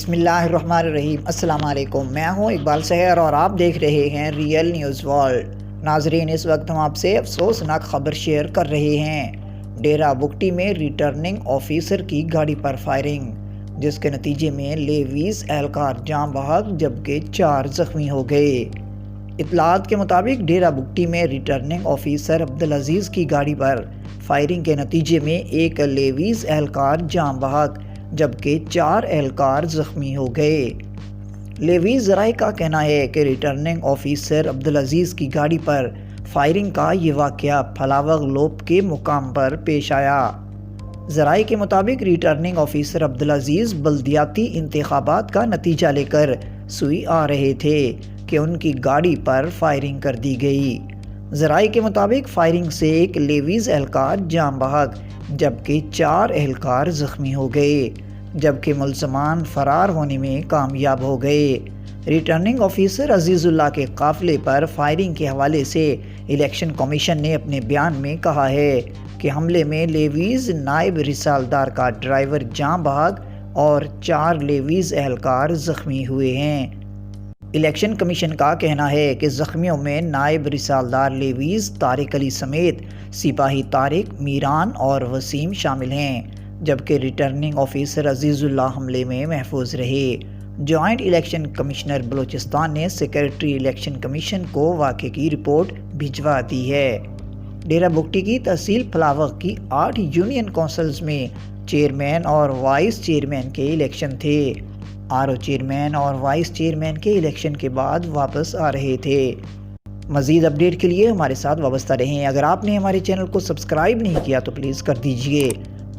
بسم اللہ الرحمن الرحیم۔ السلام علیکم، میں ہوں اقبال سحر اور آپ دیکھ رہے ہیں ریئل نیوز ورلڈ۔ ناظرین، اس وقت ہم آپ سے افسوسناک خبر شیئر کر رہے ہیں۔ ڈیرہ بگٹی میں ریٹرننگ آفیسر کی گاڑی پر فائرنگ، جس کے نتیجے میں لیویز اہلکار جاں بحق جبکہ 4 زخمی ہو گئے۔ اطلاعات کے مطابق ڈیرہ بگٹی میں ریٹرننگ آفیسر عبدالعزیز کی گاڑی پر فائرنگ کے نتیجے میں ایک لیویز اہلکار جاں بحق جبکہ 4 اہلکار زخمی ہو گئے۔ لیویز ذرائع کا کہنا ہے کہ ریٹرننگ آفیسر عبدالعزیز کی گاڑی پر فائرنگ کا یہ واقعہ پھلاوگ لوپ کے مقام پر پیش آیا۔ ذرائع کے مطابق ریٹرننگ آفیسر عبدالعزیز بلدیاتی انتخابات کا نتیجہ لے کر سوئی آ رہے تھے کہ ان کی گاڑی پر فائرنگ کر دی گئی۔ ذرائع کے مطابق فائرنگ سے ایک لیویز اہلکار جاں بحق جبکہ 4 اہلکار زخمی ہو گئے، جبکہ ملزمان فرار ہونے میں کامیاب ہو گئے۔ ریٹرننگ آفیسر عزیز اللہ کے قافلے پر فائرنگ کے حوالے سے الیکشن کمیشن نے اپنے بیان میں کہا ہے کہ حملے میں لیویز نائب رسالدار کا ڈرائیور جاں بحق اور 4 لیویز اہلکار زخمی ہوئے ہیں۔ الیکشن کمیشن کا کہنا ہے کہ زخمیوں میں نائب رسالدار لیویز طارق علی سمیت سپاہی طارق، میران اور وسیم شامل ہیں، جبکہ ریٹرننگ آفیسر عزیز اللہ حملے میں محفوظ رہے۔ جوائنٹ الیکشن کمشنر بلوچستان نے سیکریٹری الیکشن کمیشن کو واقعے کی رپورٹ بھجوا دی ہے۔ ڈیرہ بگٹی کی تحصیل پھلاوگ کی 8 یونین کونسلز میں چیئرمین اور وائس چیئرمین کے الیکشن تھے۔ RO چیئرمین اور وائس چیئرمین کے الیکشن کے بعد واپس آ رہے تھے۔ مزید اپڈیٹ کے لیے ہمارے ساتھ وابستہ رہیں۔ اگر آپ نے ہمارے چینل کو سبسکرائب نہیں کیا تو پلیز کر دیجئے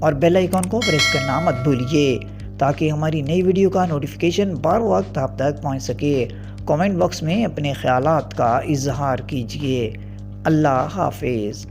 اور بیل آئیکن کو پریس کرنا مت بھولیے تاکہ ہماری نئی ویڈیو کا نوٹیفیکیشن بر وقت آپ تک پہنچ سکے۔ کامنٹ باکس میں اپنے خیالات کا اظہار کیجئے۔ اللہ حافظ۔